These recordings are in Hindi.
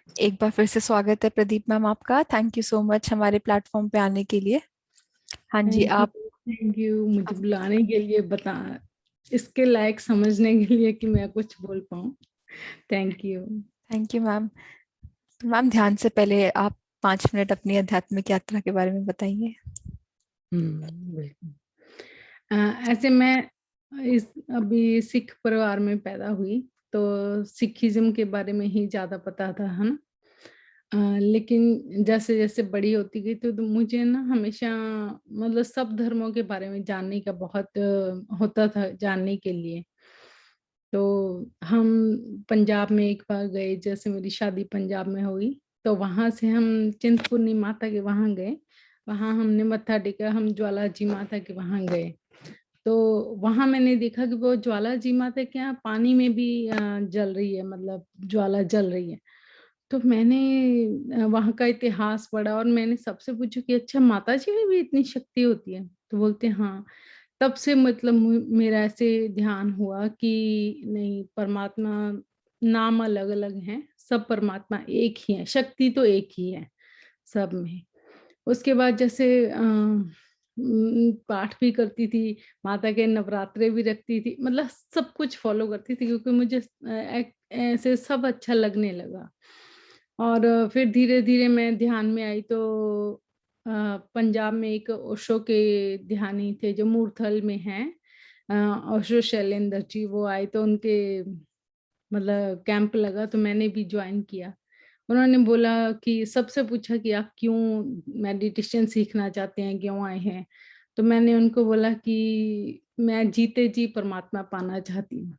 एक बार फिर से स्वागत है प्रदीप मैम आपका। थैंक यू सो मच हमारे प्लेटफॉर्म पे आने के लिए। हाँ जी थैंक यू। आप। थैंक यू मुझे बुलाने के लिए, बता इसके लायक समझने के लिए कि मैं कुछ बोल पाऊँ। Thank you. Thank you ma'am. Ma'am ध्यान से पहले आप 5 मिनट अपनी आध्यात्मिक यात्रा के बारे में बताइए। बिल्कुल। ऐसे मैं इस अभी सिख परिवार में पैदा हुई, तो सिखिज्म के बारे में ही ज्यादा पता था, है ना। लेकिन जैसे जैसे बड़ी होती गई तो मुझे ना हमेशा मतलब सब धर्मों के बारे में जानने का बहुत होता था, जानने के लिए। तो हम पंजाब में एक बार गए, जैसे मेरी शादी पंजाब में हुई, तो वहां से हम चिंतपूर्णी माता के वहां गए। वहां हमने मत्था टेका, हम ज्वाला जी माता के वहां गए। तो वहां मैंने देखा कि वो ज्वाला जी माता के यहाँ पानी में भी जल रही है, मतलब ज्वाला जल रही है। तो मैंने वहां का इतिहास पढ़ा और मैंने सबसे पूछा कि अच्छा, माता जी में भी इतनी शक्ति होती है? तो बोलते हाँ। तब से मतलब मेरा ऐसे ध्यान हुआ कि नहीं, परमात्मा नाम अलग अलग हैं, सब परमात्मा एक ही है, शक्ति तो एक ही है सब में। उसके बाद जैसे पाठ भी करती थी, माता के नवरात्रे भी रखती थी, मतलब सब कुछ फॉलो करती थी, क्योंकि मुझे ऐसे सब अच्छा लगने लगा। और फिर धीरे धीरे मैं ध्यान में आई, तो पंजाब में एक ओशो के ध्यानी थे जो मूर्थल में हैं, ओशो शैलेंद्र जी, वो आए तो उनके मतलब कैंप लगा, तो मैंने भी ज्वाइन किया। उन्होंने बोला कि सबसे पूछा कि आप क्यों मेडिटेशन सीखना चाहते हैं, क्यों आए हैं। तो मैंने उनको बोला कि मैं जीते जी परमात्मा पाना चाहती हूँ।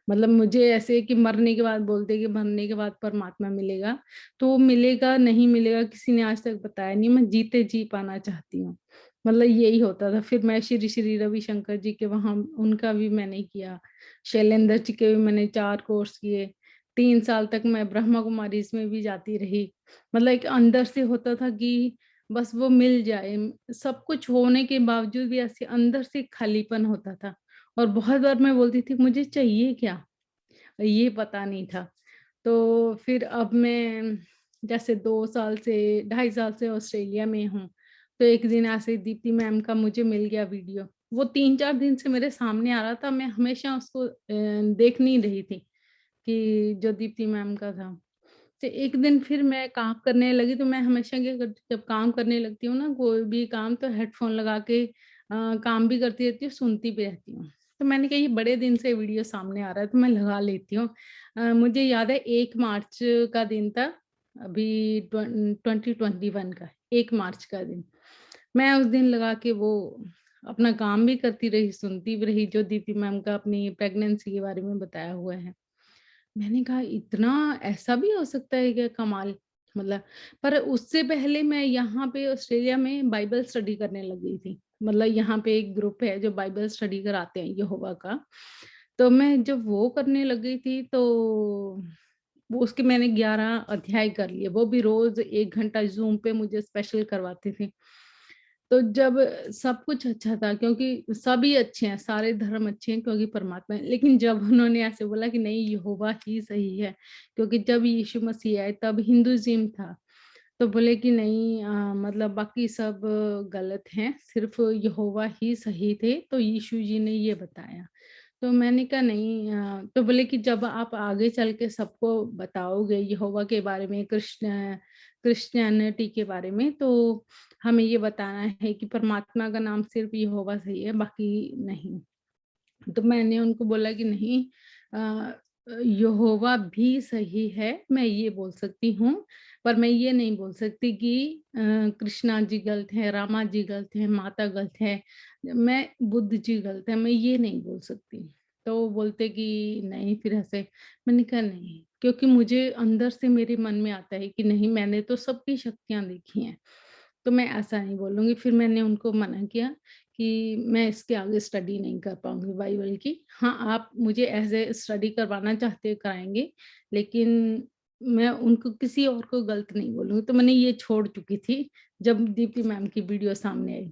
मतलब मुझे ऐसे कि मरने के बाद बोलते कि मरने के बाद परमात्मा मिलेगा, तो वो मिलेगा नहीं मिलेगा किसी ने आज तक बताया नहीं, मैं जीते जी पाना चाहती हूँ। मतलब यही होता था। फिर मैं श्री श्री रविशंकर जी के वहां, उनका भी मैंने किया। शैलेंद्र जी के भी मैंने 4 कोर्स किए। 3 साल तक मैं ब्रह्मा कुमारी इसमें भी जाती रही। मतलब एक अंदर से होता था कि बस वो मिल जाए, सब कुछ होने के बावजूद भी ऐसे अंदर से खालीपन होता था। और बहुत बार मैं बोलती थी मुझे चाहिए क्या, ये पता नहीं था। तो फिर अब मैं जैसे 2 साल से 2.5 साल से ऑस्ट्रेलिया में हूँ। तो एक दिन ऐसे दीप्ति मैम का मुझे मिल गया वीडियो, वो 3-4 दिन से मेरे सामने आ रहा था, मैं हमेशा उसको देख नहीं रही थी कि जो दीप्ति मैम का था। तो एक दिन फिर मैं काम करने लगी, तो मैं हमेशा क्या करती हूँ, जब काम करने लगती हूँ ना कोई भी काम, तो हेडफोन लगा के काम भी करती रहती हूँ, सुनती भी रहती हूँ। तो मैंने कहा ये बड़े दिन से वीडियो सामने आ रहा है तो मैं लगा लेती हूँ। मुझे याद है 1 मार्च का दिन था, अभी 2021 का 1 मार्च का दिन। मैं उस दिन लगा के वो अपना काम भी करती रही, सुनती भी रही, जो दीप्ति मैम का अपनी प्रेगनेंसी के बारे में बताया हुआ है। मैंने कहा इतना ऐसा भी हो सकता है क्या, कमाल। मतलब पर उससे पहले मैं यहाँ पे ऑस्ट्रेलिया में बाइबल स्टडी करने लग गई थी। मतलब यहाँ पे एक ग्रुप है जो बाइबल स्टडी कराते हैं यहोवा का। तो मैं जब वो करने लग गई थी, तो वो उसके मैंने 11 अध्याय कर लिए, वो भी रोज 1 घंटा जूम पे मुझे स्पेशल करवाते थे। तो जब सब कुछ अच्छा था, क्योंकि सभी अच्छे हैं, सारे धर्म अच्छे हैं क्योंकि परमात्मा है, लेकिन जब उन्होंने ऐसे बोला कि नहीं यहोवा ही सही है, क्योंकि जब यीशु मसीह आए तब हिंदुइज्म था, तो बोले कि नहीं मतलब बाकी सब गलत हैं, सिर्फ यहोवा ही सही थे, तो यीशु जी ने ये बताया। तो मैंने कहा नहीं, तो बोले कि जब आप आगे चल के सबको बताओगे यहोवा के बारे में, क्रिश्चियनिटी के बारे में, तो हमें ये बताना है कि परमात्मा का नाम सिर्फ यहोवा सही है, बाकी नहीं। तो मैंने उनको बोला कि नहीं, यहोवा भी सही है, मैं ये बोल सकती हूँ, पर मैं ये नहीं बोल सकती कि कृष्णा जी गलत है, रामा जी गलत है, माता गलत है, मैं बुद्ध जी गलत है, मैं ये नहीं बोल सकती। तो वो बोलते कि नहीं, फिर ऐसे। मैंने कहा नहीं, क्योंकि मुझे अंदर से मेरे मन में आता है कि नहीं, मैंने तो सबकी शक्तियां देखी हैं, तो मैं ऐसा नहीं बोलूंगी। फिर मैंने उनको मना किया कि मैं इसके आगे स्टडी नहीं कर पाऊंगी बाइबल की। हाँ, आप मुझे एज ए स्टडी करवाना चाहते हो कराएंगे, लेकिन मैं उनको किसी और को गलत नहीं बोलूंगी। तो मैंने ये छोड़ चुकी थी जब दीप्ति मैम की वीडियो सामने आई।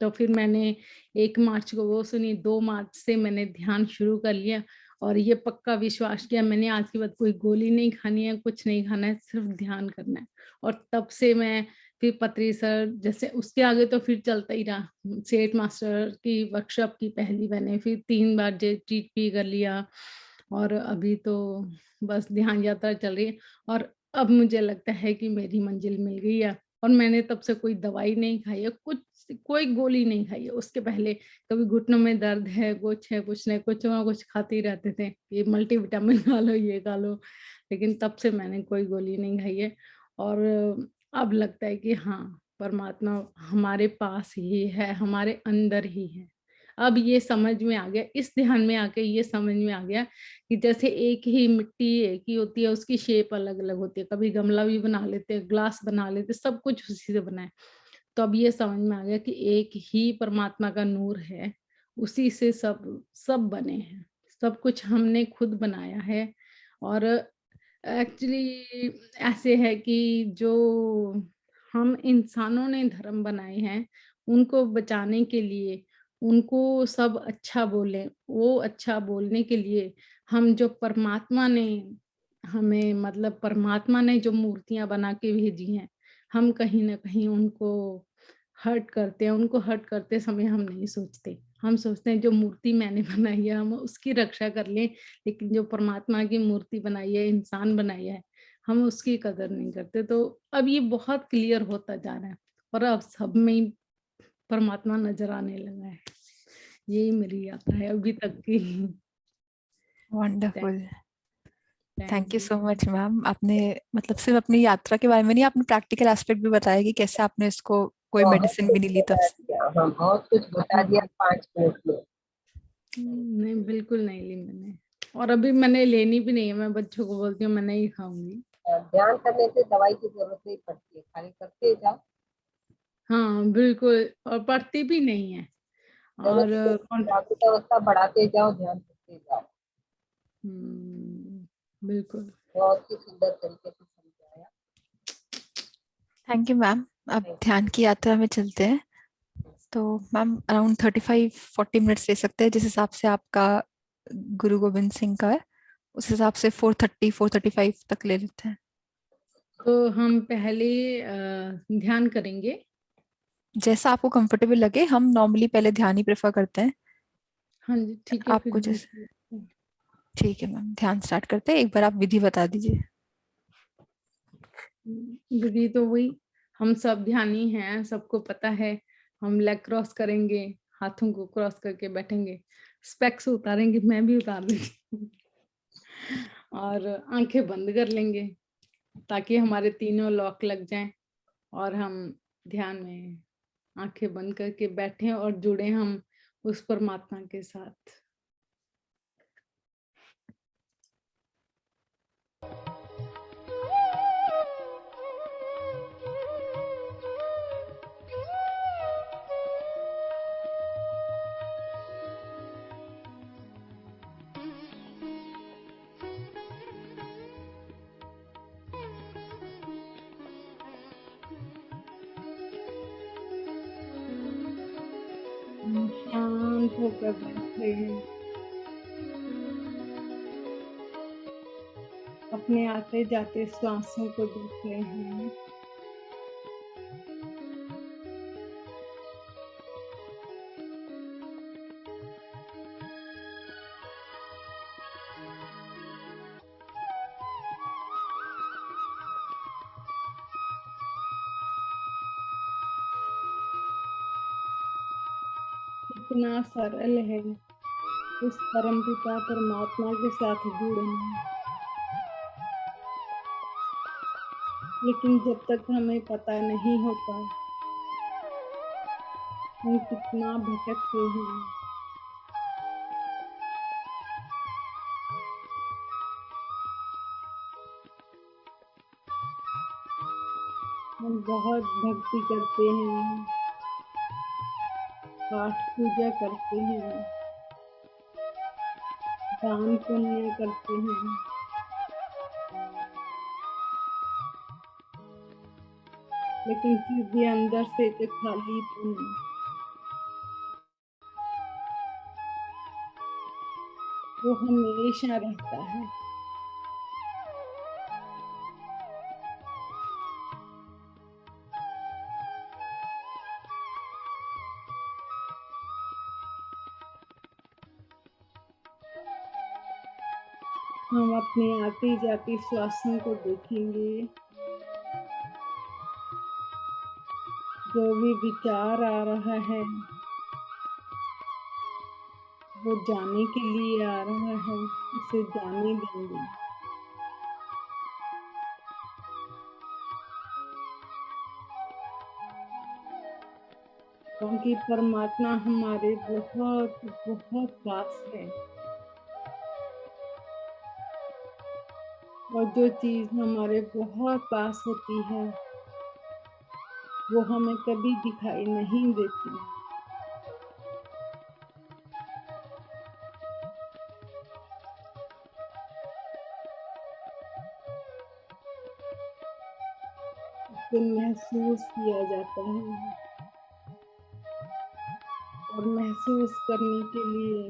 तो फिर मैंने 1 मार्च को वो सुनी, 2 मार्च से मैंने ध्यान शुरू कर लिया। और ये पक्का विश्वास किया मैंने आज के बाद कोई गोली नहीं खानी है, कुछ नहीं खाना है, सिर्फ ध्यान करना है। और तब से मैं फिर पत्री सर जैसे उसके आगे तो फिर चलता ही रहा। सेठ मास्टर की वर्कशॉप की पहली मैंने, फिर 3 बार जेटीपी कर लिया और अभी तो बस ध्यान यात्रा चल रही है। और अब मुझे लगता है कि मेरी मंजिल मिल गई है और मैंने तब से कोई दवाई नहीं खाई है, कोई गोली नहीं खाई है। उसके पहले कभी घुटनों में दर्द है, कुछ ना कुछ खाते ही रहते थे, ये मल्टीविटामिन खा लो, ये खा लो, लेकिन तब से मैंने कोई गोली नहीं खाई है। और अब लगता है कि हाँ, परमात्मा हमारे पास ही है, हमारे अंदर ही है। अब ये समझ में आ गया, इस ध्यान में आके ये समझ में आ गया कि जैसे एक ही मिट्टी एक ही होती है, उसकी शेप अलग-अलग होती है। कभी गमला भी बना लेते हैं, ग्लास बना लेते हैं, सब कुछ उसी से बना है। तो अब ये समझ में आ गया कि एक ही परमात्मा का नूर है, उसी से सब सब बने हैं। सब कुछ हमने खुद बनाया है। और एक्चुअली ऐसे है कि जो हम इंसानों ने धर्म बनाए हैं, उनको बचाने के लिए, उनको सब अच्छा बोलें, वो अच्छा बोलने के लिए हम जो परमात्मा ने हमें मतलब परमात्मा ने जो मूर्तियाँ बना के भेजी हैं, हम कहीं न कहीं उनको हर्ट करते हैं, उनको हर्ट करते समय हम नहीं सोचते। हम सोचते हैं जो मूर्ति मैंने बनाई है हम उसकी रक्षा कर लें, लेकिन जो परमात्मा की मूर्ति बनाई है, इंसान बनाया है, हम उसकी कदर नहीं करते। तो अब ये बहुत क्लियर होता जा रहा है और अब सब में ही परमात्मा नज़र आने लगा है। यही मेरी यात्रा है अभी तक की। Thank wonderful. Thank thank you you. So much ma'am. आपने मतलब सिर्फ अपनी यात्रा के बारे में नहीं, आपने प्रैक्टिकल एस्पेक्ट भी बताया कि कैसे आपने इसको कोई बहुत मेडिसिन भी कुछ नहीं ली तब बता से। दिया, हाँ बहुत कुछ बता दिया 5 मिनट में। नहीं, बिल्कुल नहीं ली मैंने और अभी मैंने लेनी भी नहीं है। मैं बच्चों को बोलती हूँ मैं नहीं खाऊँगी। ध्यान करने से दवाई की जरूरत नहीं पड़ती है, खाली करते जाओ, हाँ, बिल्कुल और पढ़ती भी नहीं है जरूरत और ही नहीं, जागृत अवस्था बढ़ाते जाओ, ध्यान करते जाओ। बिल्कुल। बहुत ही सुंदर तरीके से समझाया। Thank you ma'am. अब Thank ध्यान की यात्रा में चलते हैं। तो मैम अराउंड 35-40 मिनट्स ले सकते हैं, जिस हिसाब से आपका गुरु गोविंद सिंह का है उस हिसाब से 4:30-4:35 तक ले लेते हैं। तो हम पहले ध्यान करेंगे। जैसा आपको कंफर्टेबल लगे। हम नॉर्मली पहले ध्यान ही प्रेफर करते हैं। हाँ जी, ठीक है फिर आपको ध्यान जैसे करते हैं। ठीक है मैम, ध्यान स्टार्ट करते हैं। एक बार आप विधि बता दीजिए। विधि तो वही, हम सब ध्यानी हैं, सबको पता है। हम लेग क्रॉस करेंगे, हाथों को क्रॉस करके बैठेंगे, स्पेक्स उतारेंगे, मैं भी उतार लेंगी और आंखें बंद कर लेंगे ताकि हमारे तीनों लॉक लग जाएं और हम ध्यान में आंखें बंद करके बैठें और जुड़े हम उस परमात्मा के साथ। शांत होकर बैठे हैं, अपने आते जाते श्वासों को देख रहे हैं। कितना सरल है उस परमपिता परमात्मा के साथ जुड़ना, लेकिन जब तक हमें पता नहीं होता हम कितना भटकते हैं। हम बहुत भक्ति करते हैं, पाठ पूजा करते हैं, दान पुण्य करते हैं, लेकिन फिर भी अंदर से एक खालीपन, वो हमेशा रहता है। हम अपने आती जाती श्वासों को देखेंगे। जो भी विचार आ रहा है वो जाने के लिए आ रहा है, उसे जाने देंगे। क्योंकि परमात्मा हमारे बहुत बहुत पास है, और जो चीज हमारे बहुत पास होती है वो हमें कभी दिखाई नहीं देती। उसे महसूस किया जाता है, और महसूस करने के लिए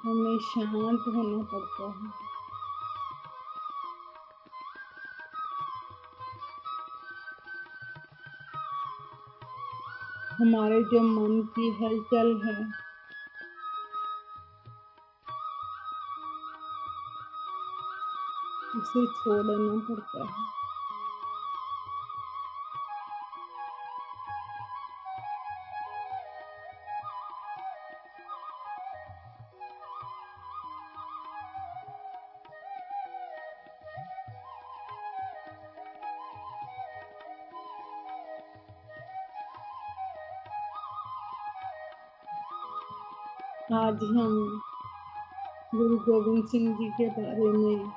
हमें शांत होना पड़ता है। हमारे जो मन की हलचल है उसे छोड़ना पड़ता है। आज हम गुरु गोविंद सिंह जी के बारे में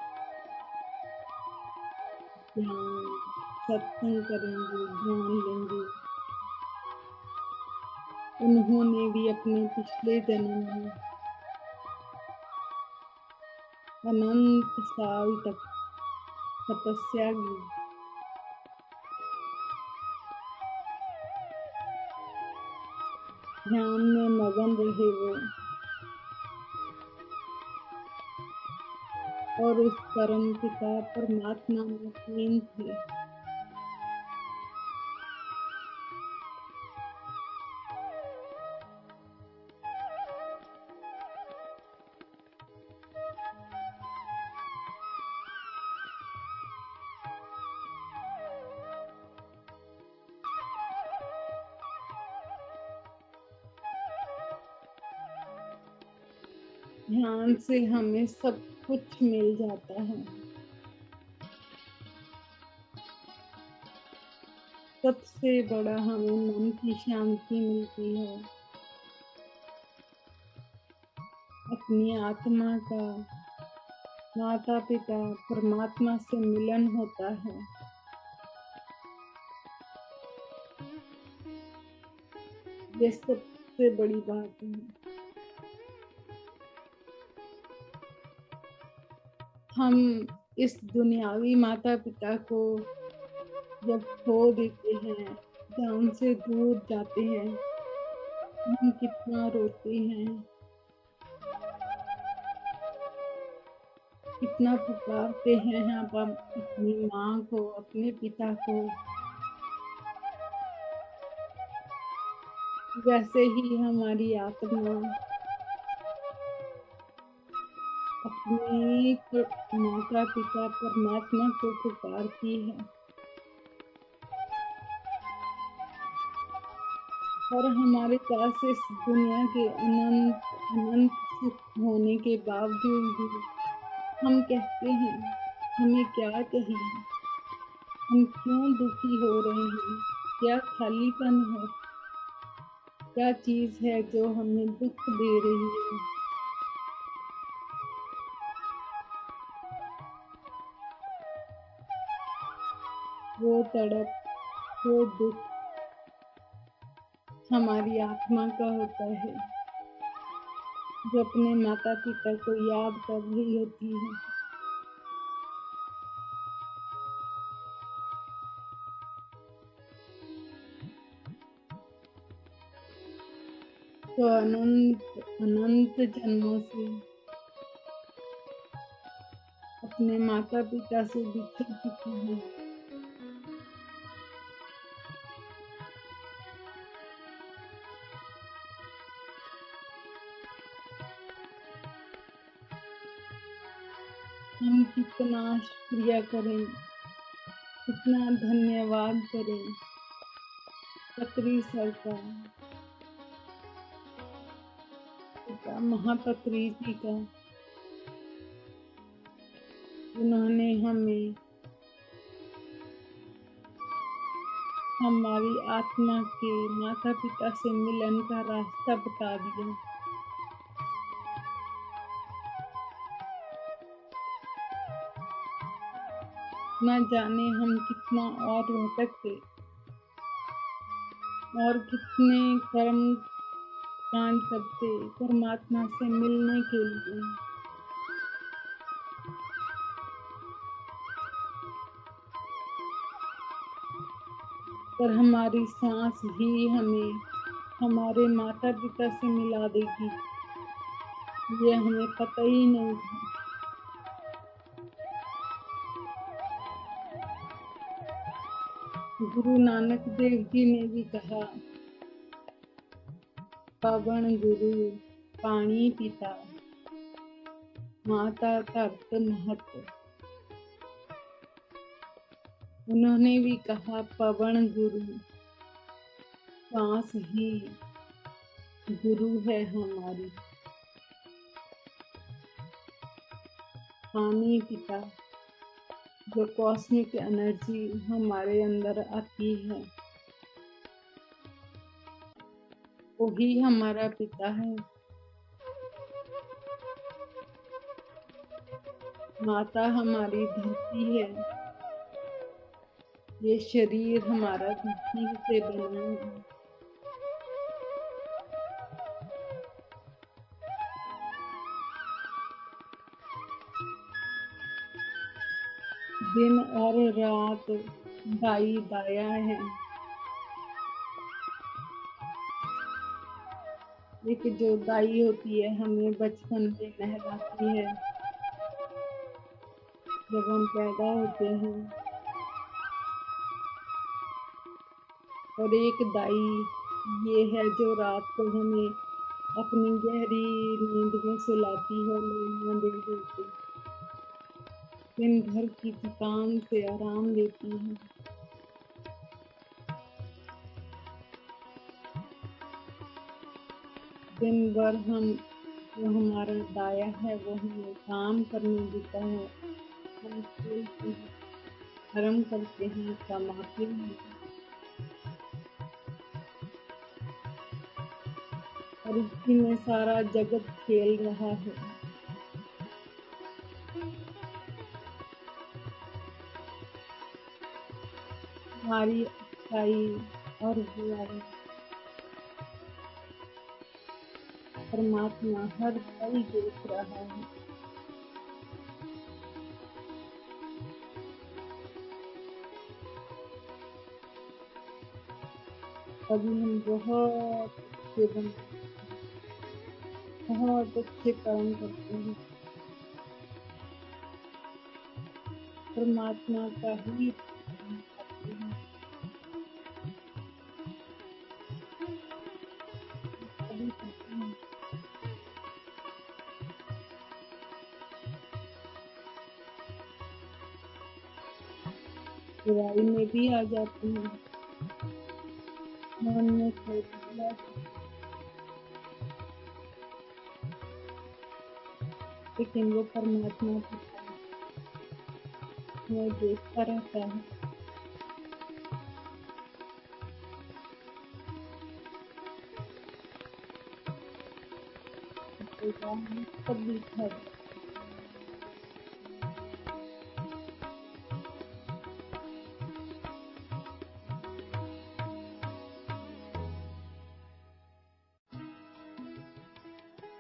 ध्यान सत्संग करेंगे, ज्ञान लेंगे। उन्होंने भी अपने पिछले जन्म में अनंत साल तक तपस्या की, ध्यान में मगन रहे वो, और उस परम पिता परमात्मा में लीन थे। ध्यान से हमें सब कुछ मिल जाता है। सबसे बड़ा हमें मन की शांति मिलती है। अपनी आत्मा का माता पिता परमात्मा से मिलन होता है। ये सबसे बड़ी बात है। हम इस दुनियावी माता पिता को जब खो देते हैं या उनसे दूर जाते हैं, हम कितना रोते हैं, कितना पुकारते हैं हम अपनी माँ को, अपने पिता को। वैसे ही हमारी आत्मा अपने माता पिता परमात्मा को पुकारती है, और हमारे पास इस दुनिया के अनंत अनंत सुख होने के बावजूद भी हम कहते हैं हमें क्या चाहिए, हम क्यों दुखी हो रहे हैं, क्या खालीपन है, क्या चीज है जो हमें दुख दे रही है। वो तड़प, वो दुख हमारी आत्मा का होता है, जो अपने माता पिता को याद कर रही होती है। तो अनंत अनंत जन्मों से अपने माता पिता से बिछड़ चुकी हूँ। हम कितना शुक्रिया करें, कितना धन्यवाद करें पत्री सर का, पिता महापत्री जी का, उन्होंने हमें हमारी आत्मा के माता पिता से मिलन का रास्ता बता दिया। न जाने हम कितना और भटकते और कितने कर्म कांड करते परमात्मा से मिलने के लिए, पर हमारी सांस ही हमें हमारे माता पिता से मिला देगी, ये हमें पता ही नहीं था। गुरु नानक देव जी ने भी कहा, पावन गुरु पानी पिता, माता धरत महत। उन्होंने भी कहा, पवन गुरु सांस ही गुरु है हमारी, पानी पिता जो कॉस्मिक एनर्जी हमारे अंदर आती है वही हमारा पिता है। माता हमारी धरती है, ये शरीर हमारा धरती से बना है। दिन और रात दाई दाया है। एक जो दाई होती है हमें बचपन में नहलाती है जब हम पैदा होते हैं, और एक दाई ये है जो रात को हमें अपनी गहरी नींद में सुलाती है, लोइयां दे देती, दिन भर की थकान से आराम देती है। दिन भर हम जो हमारा दाया है वो हमें काम करने देता है, हम खेलते हैं, कर्म करते हैं, कमाते हैं, और इसी में सारा जगत खेल रहा है। हमारी अच्छाई और बुराई परमात्मा हर पल देख रहा है। अभी हम बहुत अच्छे बन बहुत अच्छे कर्म करते हैं, परमात्मा का ही काम करते हैं। सभी करते हैं। बुराई में भी आ जाती है, मन में खोट भी आ जाती है, लेकिन वो परमात्मा पिता हमें देखता रहता है। हम सब लिखा है।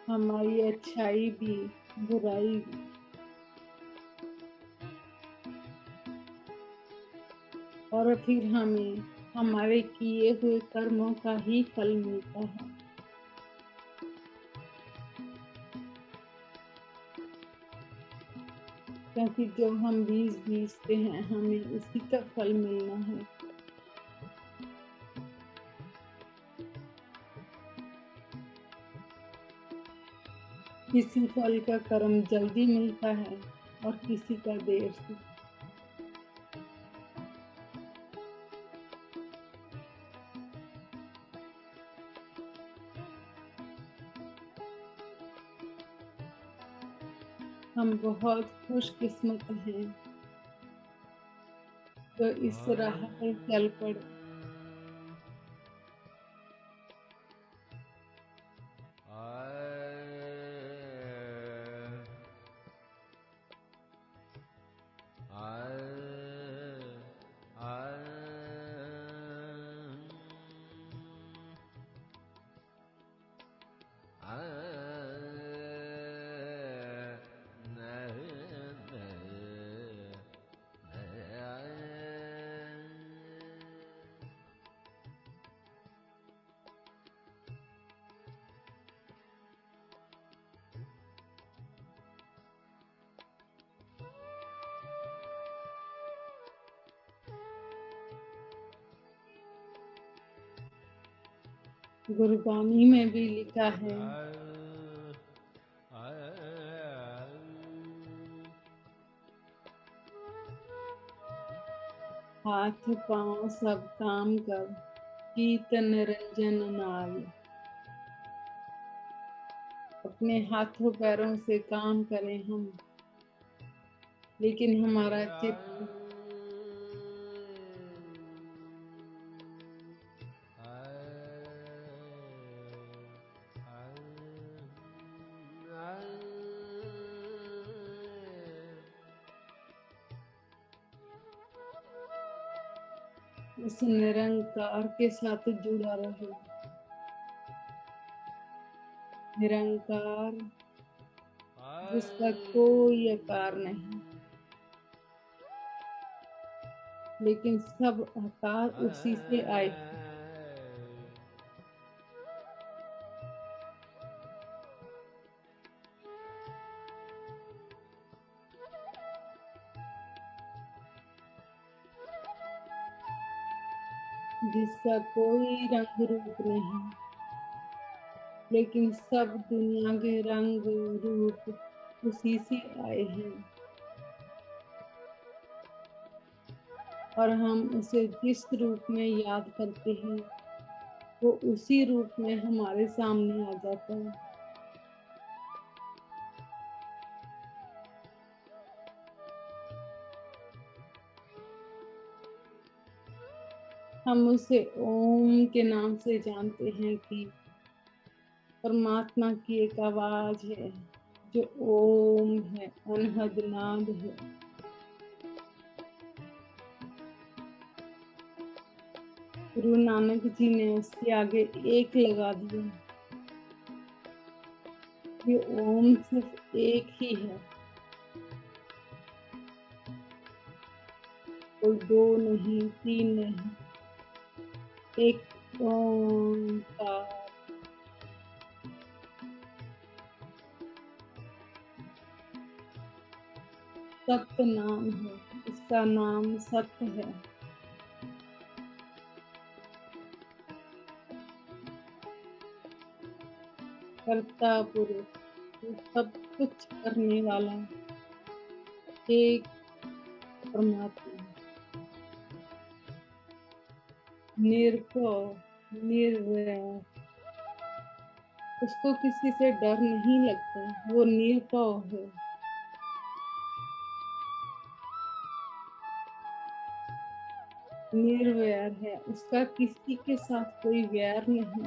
हमारी अच्छाई भी बुराई भी, और फिर हमें हमारे किए हुए कर्मों का ही फल मिलता है। क्योंकि जब हम बीज बीजते हैं हमें उसी का फल मिलना है। किसी फल का कर्म जल्दी मिलता है और किसी का देर से। हम बहुत खुशकिस्मत हैं जो इस राह पर चल पड़े। गुरबानी में भी लिखा है, हाथ पांव सब काम कर कीत निरंजन नाल। अपने हाथों पैरों से काम करें हम, लेकिन हमारा चित्त उस निरंकार के साथ जुड़ा रहे। निरंकार जिसका कोई आकार नहीं, लेकिन सब आकार उसी से आए हैं। जिसका कोई रंग रूप नहीं, लेकिन सब दुनिया के रंग रूप उसी से आए हैं। और हम उसे जिस रूप में याद करते हैं वो उसी रूप में हमारे सामने आ जाता है। हम उसे ओम के नाम से जानते हैं कि परमात्मा की एक आवाज है जो ओम है, अनहद नाद है। गुरु नानक जी ने उसके आगे एक लगा दिया। ये ओम सिर्फ एक ही है, कोई दो नहीं, तीन नहीं, एक ओंकार। सत्य नाम है, इसका नाम सत्य है। कर्ता पुरुष, जो सब कुछ करने वाला एक परमात्मा। निर्भय, निर्वैर, उसको किसी से डर नहीं लगता, वो निर्भय है। निर्वैर है, उसका किसी के साथ कोई वैर नहीं।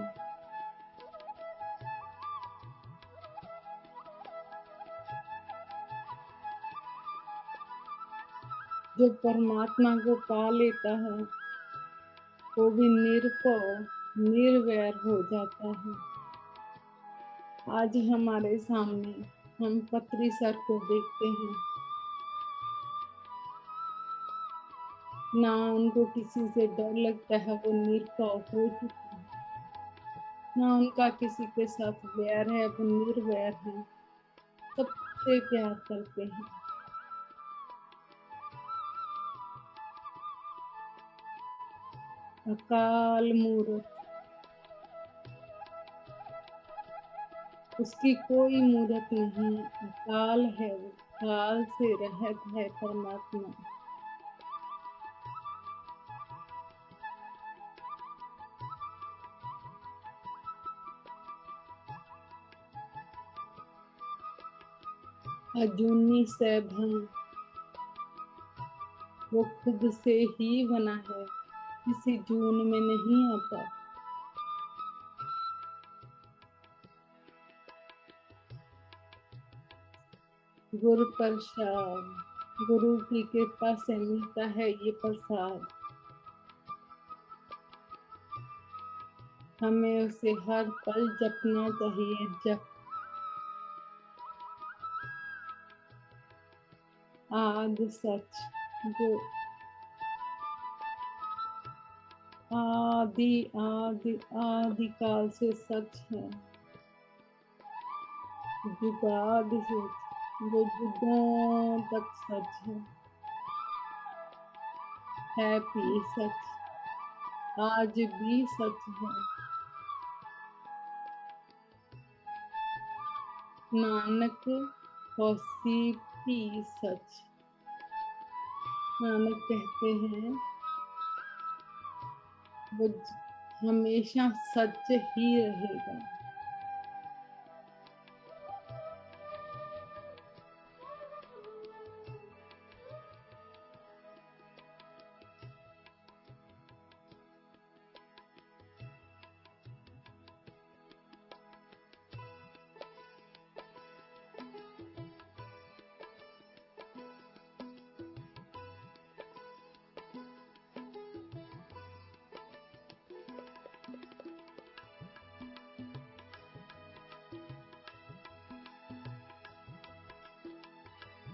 जो परमात्मा को पा लेता है वो भी निर्भय, निर्वैर हो जाता है। आज हमारे सामने हम पत्री सर को देखते हैं, ना उनको किसी से डर लगता है, वो निर्भय हो चुके हैं। ना उनका किसी के साथ वैर है, वो निर्वैर है, सबसे प्यार करते हैं। अकाल मूरत, उसकी कोई मूरत नहीं, अकाल है वो, काल से रहित है परमात्मा। अजूनी सैभं, वो खुद से ही बना है, किसी जून में नहीं आता। गुरु प्रसाद, गुरु की कृपा से मिलता है ये प्रसाद। हमें उसे हर पल जपना चाहिए, जप। आदि सच, जो आदि आदि आदि काल से सच है, जुगादि सच, जो जुगों तक सच है भी सच, आज भी सच है। नानक होसी भी सच। नानक कहते हैं वो हमेशा सच ही रहेगा।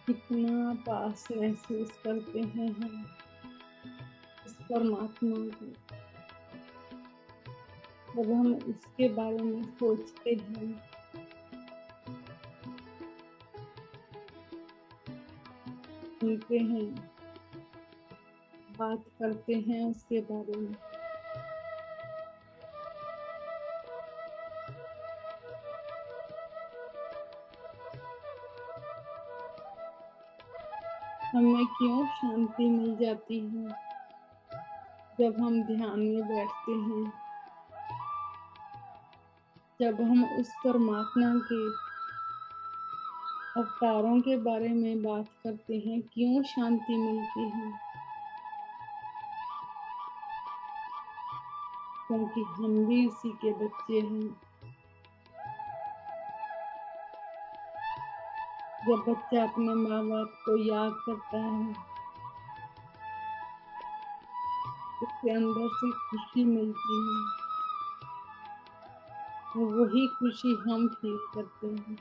कितना पास महसूस करते हैं हम इस परमात्मा को, जब हम इसके बारे में सोचते हैं, सुनते हैं, बात करते हैं उसके बारे में। हमें क्यों शांति मिल जाती है जब हम ध्यान में बैठते हैं, जब हम उस परमात्मा के अवतारों के बारे में बात करते हैं, क्यों शांति मिलती है? क्योंकि हम भी इसी के बच्चे हैं। जब बच्चा अपने माँ बाप को याद करता है, उसके अंदर से खुशी मिलती है, वही खुशी हम फील करते हैं।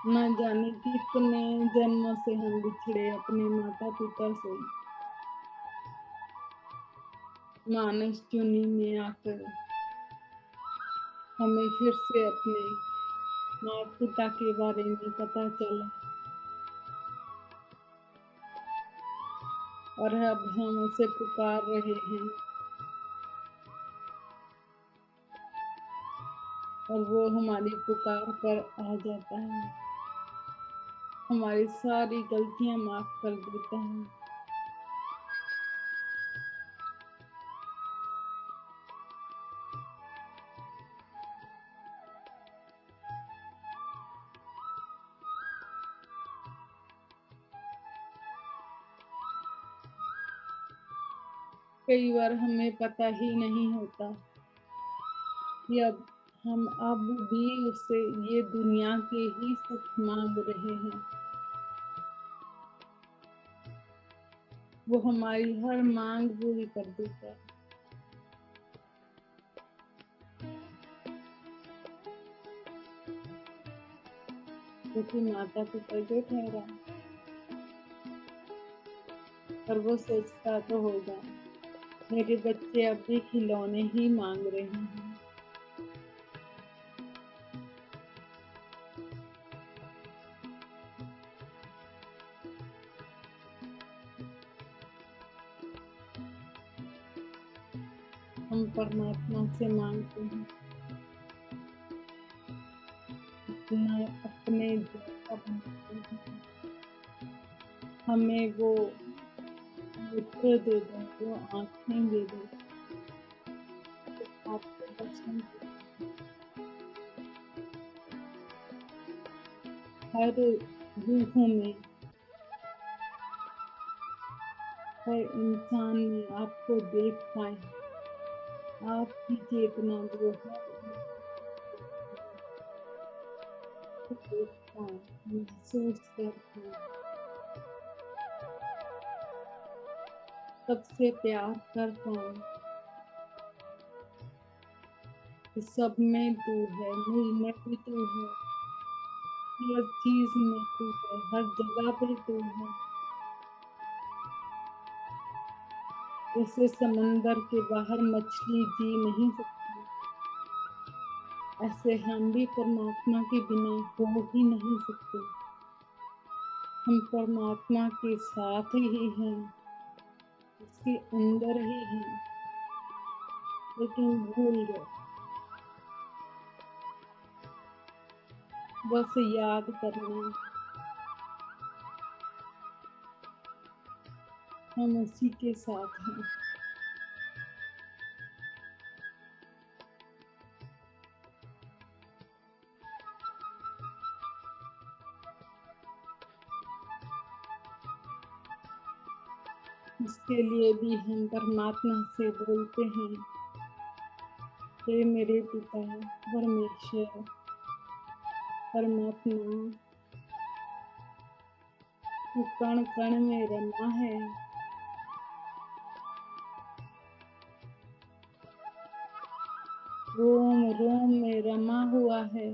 न जाने कितने जन्मों से हम बिछड़े अपने माता पिता से, मानस जूनी में आकर हमें फिर से अपने माँ पिता के बारे में पता चला, और अब हम उसे पुकार रहे हैं, और वो हमारी पुकार पर आ जाता है, हमारी सारी गलतियां माफ कर देता है। कई बार हमें पता ही नहीं होता कि अब हम अब भी उससे ये दुनिया के ही सुख मांग रहे हैं। वो हमारी हर मांग पूरी कर देता है। क्योंकि माता पिता जो ठहरा, पर वो सोचता तो होगा मेरे बच्चे अब भी खिलौने ही मांग रहे हैं। हम परमात्मा से मांगते हैं अपने जैसा बनाते हैं। हमें वो नेत्र दे दो, वो आँखें दे दो, आपके दर्शन के हर रूह में, हर इंसान में आपको देख पाए, आपकी चेतना जो है देख पाए, महसूस कर पाए, सबसे प्यार कर पाए कि सब में तू है, मुझ में भी तू है, हर चीज में तू है, हर जगह पे तू है। जैसे समंदर के बाहर मछली जी नहीं सकती, ऐसे हम भी परमात्मा के बिना हो ही नहीं सकते। हम परमात्मा के साथ ही हैं, उसके अंदर ही हैं, लेकिन भूल गए। बस याद करना, हम उसी के साथ हैं। इसके लिए भी हम परमात्मा से बोलते हैं, हे मेरे पिता परमेश्वर, परमात्मा, तू कण कण में रमा है, रोम रोम में रमा हुआ है।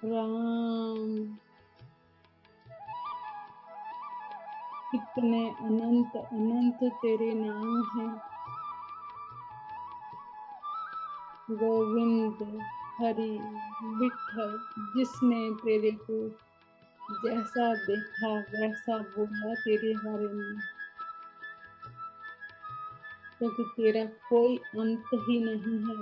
राम, कितने अनंत अनंत तेरे नाम हैं। गोविंद, हरि, विठल, जिसने तेरे को जैसा देखा वैसा बोला तेरे बारे में, क्योंकि तेरा कोई अंत ही नहीं है।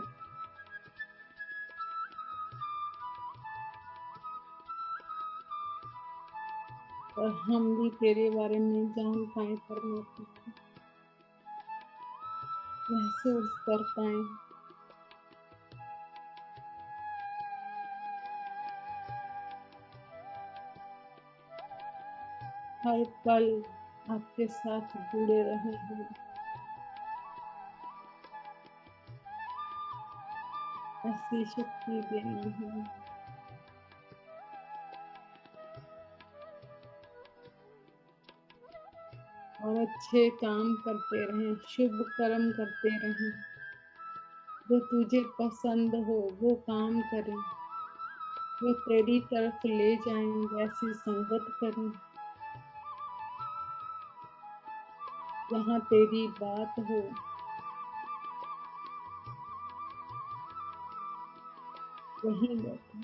और हम भी तेरे बारे में जान पाए, परमात्मा महसूस कर पाए। हर पल आपके साथ जुड़े रहे हैं। ऐसी शक्ति देना है। और अच्छे काम करते रहें, शुभ कर्म करते रहें, जो तुझे पसंद हो वो काम करें, वो तेरी तरफ ले जाएं, वैसी संगत करें, जहाँ तेरी बात हो वहीं बैठे।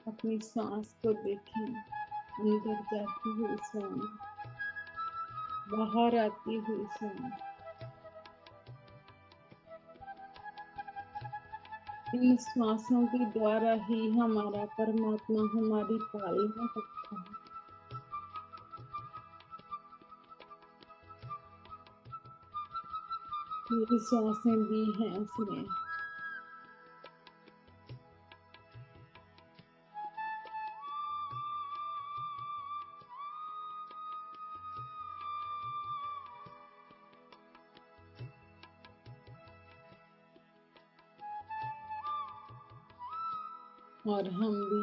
अपनी सांस को देखें, अंदर जाती हुई सांस, बाहर आती हुई सांस। इन श्वासों के द्वारा ही हमारा परमात्मा हमारी पालना करता है। मेरी सांसें भी हैं उसमें। और हम भी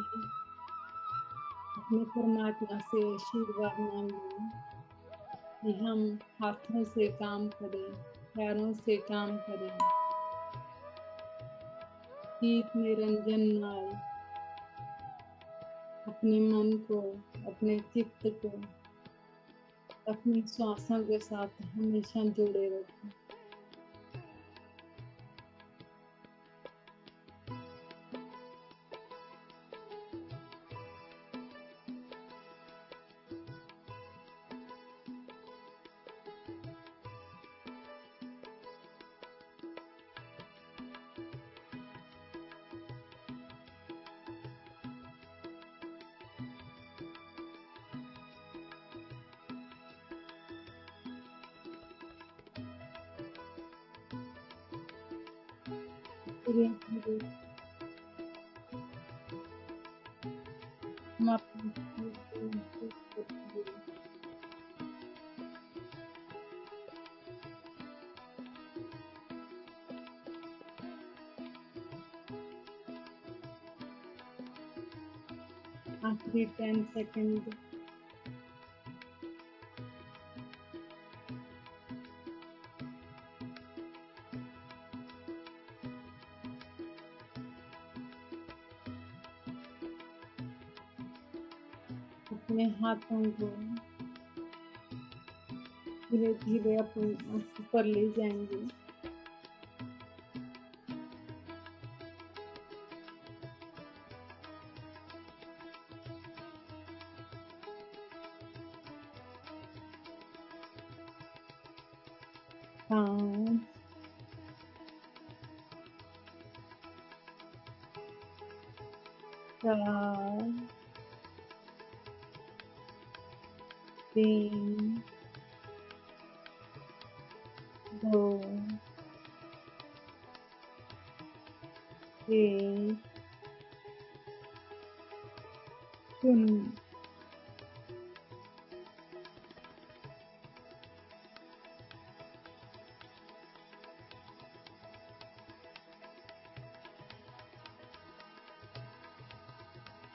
अपने परमात्मा से आशीर्वाद मांगे कि हम हाथों से काम करें, पैरों से काम करें, गीत में रंजन लाए, अपने मन को, अपने चित्त को अपनी श्वासों के साथ हमेशा जोड़े रखें। धीरे धीरे हम अपने शरीर को महसूस करेंगे। आखिरी 10 सेकंड अपने हाथों को धीरे धीरे अपने ऊपर ले जाएंगे। पाँच, 4, 3, 2, 1, 0।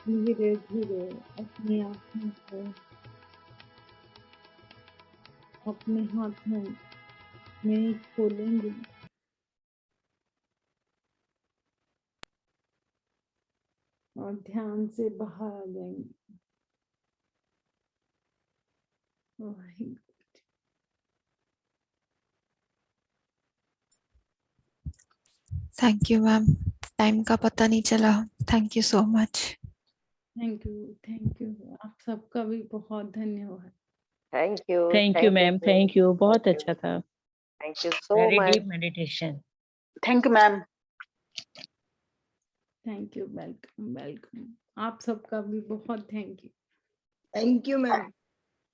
धीरे धीरे अपनी आँखों को अपने हाथों में खोलेंगे और ध्यान से बाहर आ जाएंगे। Waheguru. Thank you ma'am, time का पता नहीं चला। Thank you so much. Thank you. आप सबका भी बहुत धन्यवाद। Thank you ma'am, thank you, बहुत अच्छा था। Thank you so very much. Deep meditation. Thank you ma'am. Thank you, welcome. आप सबका भी बहुत thank you. Thank you ma'am.